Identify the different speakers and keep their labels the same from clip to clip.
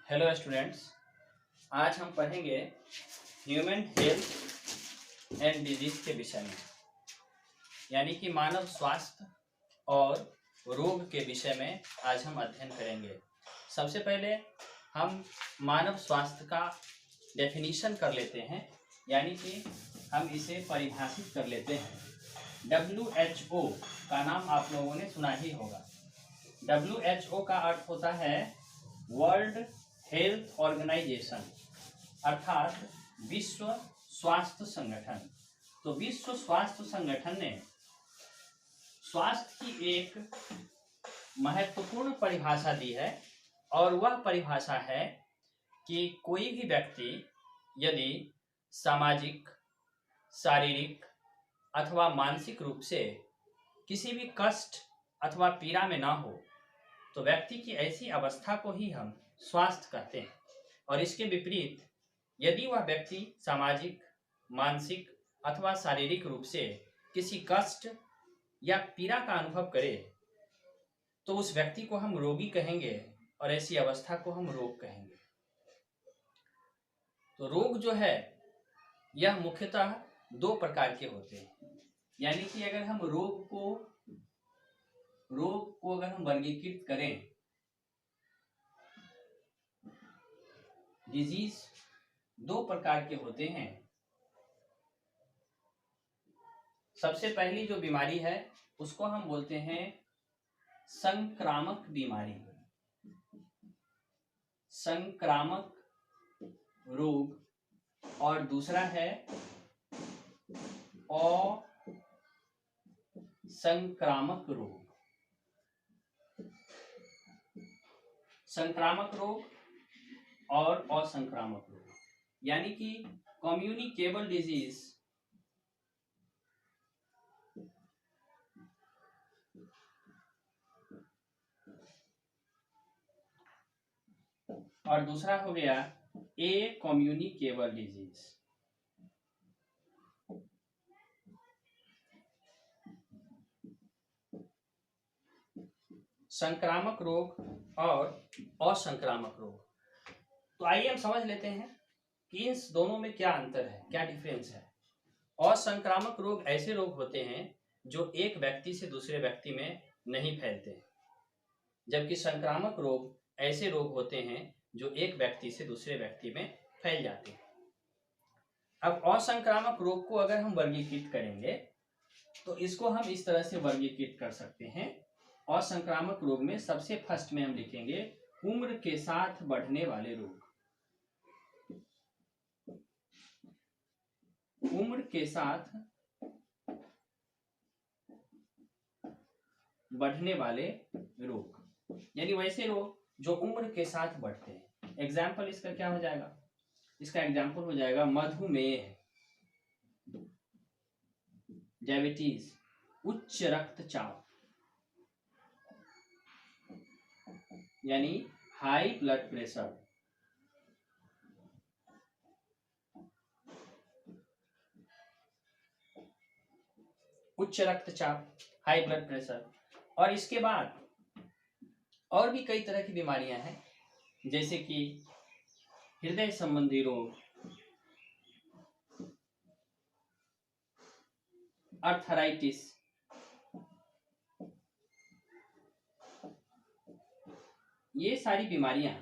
Speaker 1: Hello students, आज हम पढ़ेंगे ह्यूमन हेल्थ एंड डिजीज के विषय में, यानी कि मानव स्वास्थ्य और रोग के विषय में आज हम अध्ययन करेंगे। सबसे पहले हम मानव स्वास्थ्य का डेफिनीशन कर लेते हैं, यानी कि हम इसे परिभाषित कर लेते हैं। WHO का नाम आप लोगों ने सुना ही होगा। WHO का अर्थ होता है वर्ल्ड हेल्थ ऑर्गेनाइजेशन, अर्थात विश्व स्वास्थ्य संगठन। तो विश्व स्वास्थ्य संगठन ने स्वास्थ्य की एक महत्वपूर्ण परिभाषा दी है, और वह परिभाषा है कि कोई भी व्यक्ति यदि सामाजिक, शारीरिक अथवा मानसिक रूप से किसी भी कष्ट अथवा पीड़ा में ना हो, तो व्यक्ति की ऐसी अवस्था को ही हम स्वास्थ्य कहते हैं। और इसके विपरीत यदि वह व्यक्ति सामाजिक, मानसिक अथवा शारीरिक रूप से किसी कष्ट या पीड़ा का अनुभव करे, तो उस व्यक्ति को हम रोगी कहेंगे और ऐसी अवस्था को हम रोग कहेंगे। तो रोग जो है यह मुख्यतः दो प्रकार के होते हैं, यानी कि अगर हम रोग को अगर हम वर्गीकृत करें, डिजीज दो प्रकार के होते हैं। सबसे पहली जो बीमारी है उसको हम बोलते हैं संक्रामक बीमारी, संक्रामक रोग, और दूसरा है असंक्रामक रोग। संक्रामक रोग और असंक्रामक रोग, यानी कि कम्युनिकेबल डिजीज और दूसरा हो गया ए कम्युनिकेबल डिजीज। संक्रामक रोग और असंक्रामक रोग। तो आइए हम समझ लेते हैं कि इस दोनों में क्या अंतर है, क्या डिफरेंस है। असंक्रामक रोग ऐसे रोग होते हैं जो एक व्यक्ति से दूसरे व्यक्ति में नहीं फैलते, जबकि संक्रामक रोग ऐसे रोग होते हैं जो एक व्यक्ति से दूसरे व्यक्ति में फैल जाते हैं। अब असंक्रामक रोग को अगर हम वर्गीकृत करेंगे तो इसको हम इस तरह से वर्गीकृत कर सकते हैं। असंक्रामक रोग में सबसे फर्स्ट में हम लिखेंगे उम्र के साथ बढ़ने वाले रोग। उम्र के साथ बढ़ने वाले रोग, यानी वैसे रोग जो उम्र के साथ बढ़ते हैं। एग्जाम्पल इसका क्या हो जाएगा? इसका एग्जाम्पल हो जाएगा मधुमेह, डायबिटीज, उच्च रक्तचाप यानी हाई ब्लड प्रेशर, उच्च रक्तचाप, हाई ब्लड प्रेशर। और इसके बाद और भी कई तरह की बीमारियां हैं, जैसे कि हृदय संबंधी रोग, अर्थराइटिस, ये सारी बीमारियां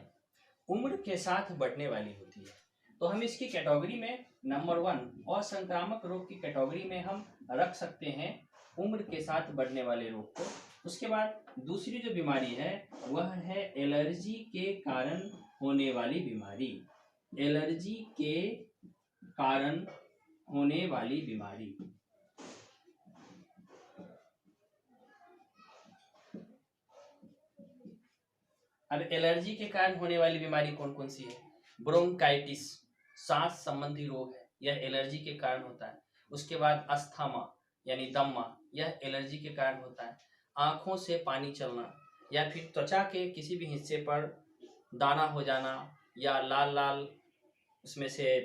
Speaker 1: उम्र के साथ बढ़ने वाली होती है। तो हम इसकी कैटेगरी में नंबर 1 असंक्रामक रोग की कैटेगरी में हम रख सकते हैं उम्र के साथ बढ़ने वाले रोग को। उसके बाद दूसरी जो बीमारी है वह है एलर्जी के कारण होने वाली बीमारी। एलर्जी के कारण होने वाली बीमारी, अब एलर्जी के कारण होने वाली बीमारी कौन कौन सी है? ब्रोंकाइटिस, सांस संबंधी रोग है, यह एलर्जी के कारण होता है। उसके बाद अस्थमा यानी दम्मा, यह एलर्जी के कारण होता है। आंखों से पानी चलना या फिर त्वचा के किसी भी हिस्से पर दाना हो जाना या लाल लाल उसमें से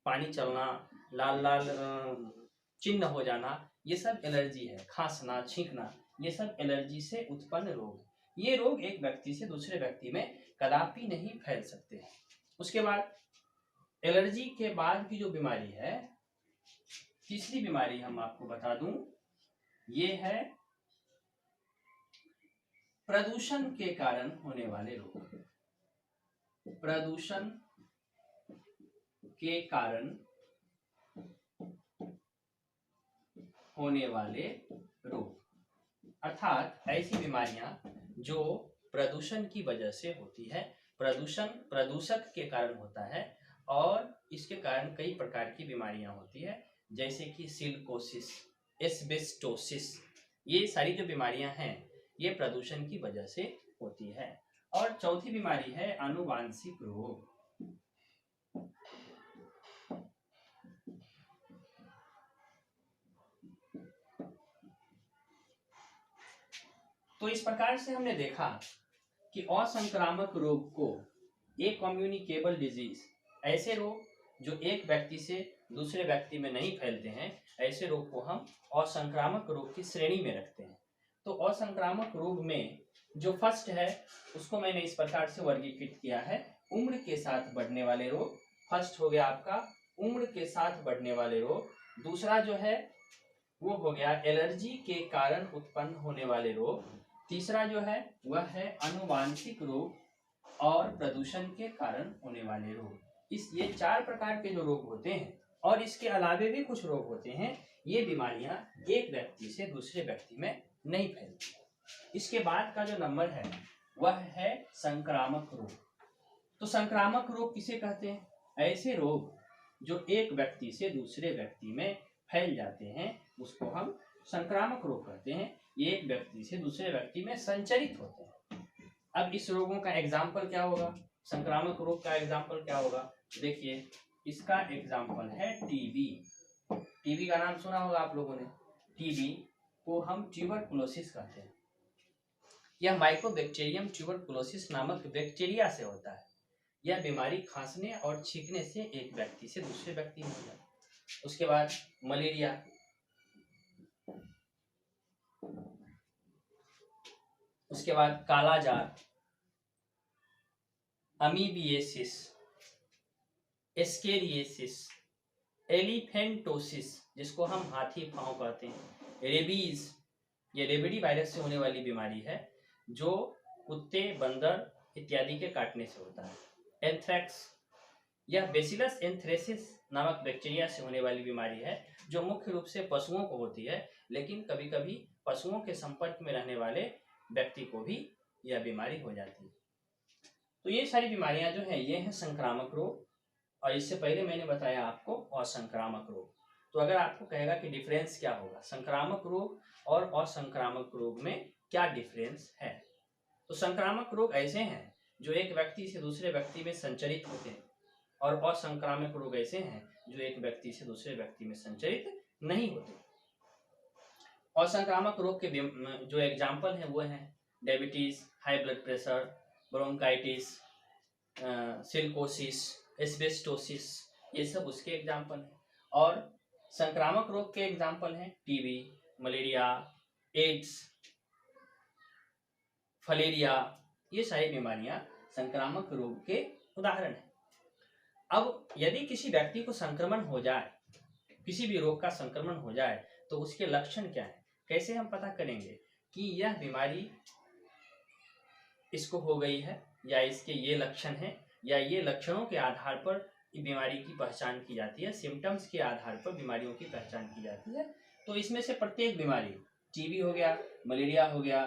Speaker 1: पानी चलना, लाल लाल चिन्ह हो जाना, ये सब एलर्जी है। खांसना, छींकना, ये सब एलर्जी से उत्पन्न रोग है। ये रोग एक व्यक्ति से दूसरे व्यक्ति में कदापि नहीं फैल सकते हैं। उसके बाद एलर्जी के बाद की जो बीमारी है, तीसरी बीमारी हम आपको बता दूं, ये है प्रदूषण के कारण होने वाले रोग। प्रदूषण के कारण होने वाले रोग, अर्थात ऐसी बीमारियां जो प्रदूषण की वजह से होती है, प्रदूषक के कारण होता है, और इसके कारण कई प्रकार की बीमारियां होती है, जैसे कि सिलिकोसिस, एस्बेस्टोसिस। ये सारी जो बीमारियां हैं ये प्रदूषण की वजह से होती है। और चौथी बीमारी है आनुवांशिक रोग। तो इस प्रकार से हमने देखा कि असंक्रामक रोग को, ए कम्युनिकेबल डिजीज, ऐसे रोग जो एक व्यक्ति से दूसरे व्यक्ति में नहीं फैलते हैं, ऐसे रोग को हम असंक्रामक रोग की श्रेणी में रखते हैं। तो असंक्रामक रोग में जो फर्स्ट है उसको मैंने इस प्रकार से वर्गीकृत किया है, उम्र के साथ बढ़ने वाले रोग। फर्स्ट हो गया आपका उम्र के साथ बढ़ने वाले रोग। दूसरा जो है वो हो गया एलर्जी के कारण उत्पन्न होने वाले रोग। तीसरा जो है वह है आनुवांशिक रोग और प्रदूषण के कारण होने वाले रोग। ये 4 प्रकार के जो रोग होते हैं, और इसके अलावे भी कुछ रोग होते हैं, ये बीमारियां एक व्यक्ति से दूसरे व्यक्ति में नहीं फैलती। इसके बाद का जो नंबर है वह है संक्रामक रोग। तो संक्रामक रोग किसे कहते हैं? ऐसे रोग जो एक व्यक्ति से दूसरे व्यक्ति में फैल जाते हैं उसको हम संक्रामक रोग कहते हैं। ये एक व्यक्ति से दूसरे व्यक्ति में संचरित होते हैं। अब इस रोगों का एग्जाम्पल क्या होगा? संक्रामक रोग का एग्जाम्पल क्या होगा? देखिए, इसका एग्जाम्पल है टीबी। टीबी का नाम सुना होगा आप लोगों ने। टीबी को हम ट्यूबरकुलोसिस कहते हैं। यह माइकोबैक्टीरियम ट्यूबरकुलोसिस नामक बैक्टीरिया से होता है। यह बीमारी खांसने और छींकने से एक व्यक्ति से दूसरे व्यक्ति में हो जाती है। उसके बाद मलेरिया, उसके बाद कालाजार, अमीबिएसिस, एस्केरिएसिस, एलिफेंटोसिस जिसको हम हाथी पांव कहते हैं, रेबीज, ये रेबडी वायरस से होने वाली बीमारी है जो कुत्ते, बंदर इत्यादि के काटने से होता है। एंथ्रेक्स, यह बेसिलस एंथ्रेसिस नामक बैक्टीरिया से होने वाली बीमारी है जो मुख्य रूप से पशुओं को होती है, लेकिन कभी कभी पशुओं के संपर्क में रहने वाले व्यक्ति को भी यह बीमारी हो जाती है। तो ये सारी बीमारियां जो है ये हैं संक्रामक रोग, और इससे पहले मैंने बताया आपको असंक्रामक रोग। तो अगर आपको कहेगा कि डिफरेंस क्या होगा, संक्रामक रोग और असंक्रामक रोग में क्या डिफरेंस है, तो संक्रामक रोग ऐसे हैं जो एक व्यक्ति से दूसरे व्यक्ति में संचरित होते हैं, और असंक्रामक रोग ऐसे हैं जो एक व्यक्ति से दूसरे व्यक्ति में संचरित नहीं होते। असंक्रामक रोग के जो एग्जाम्पल हैं वो हैं diabetes, high blood pressure, bronchitis, silicosis, asbestosis, ये सब उसके एग्जाम्पल हैं। और संक्रामक रोग के एग्जाम्पल हैं टीबी, मलेरिया, एड्स, फलेरिया, ये सारी बीमारियां संक्रामक रोग के उदाहरण हैं। अब यदि किसी व्यक्ति को संक्रमण हो जाए, किसी भी रोग का संक्रमण हो जाए, तो उसके लक्षण क्या है, कैसे हम पता करेंगे कि यह बीमारी इसको हो गई है, या इसके ये लक्षण हैं, या ये लक्षणों के आधार पर बीमारी की पहचान की जाती है, सिम्टम्स के आधार पर बीमारियों की पहचान की जाती है। तो इसमें से प्रत्येक बीमारी, टीबी हो गया, मलेरिया हो गया,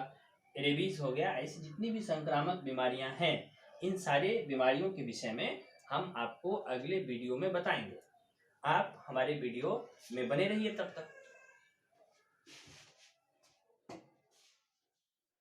Speaker 1: रेबीज हो गया, ऐसी जितनी भी संक्रामक बीमारियां हैं, इन सारे बीमारियों के विषय में हम आपको अगले वीडियो में बताएंगे। आप हमारे वीडियो में बने रहिए तब तक।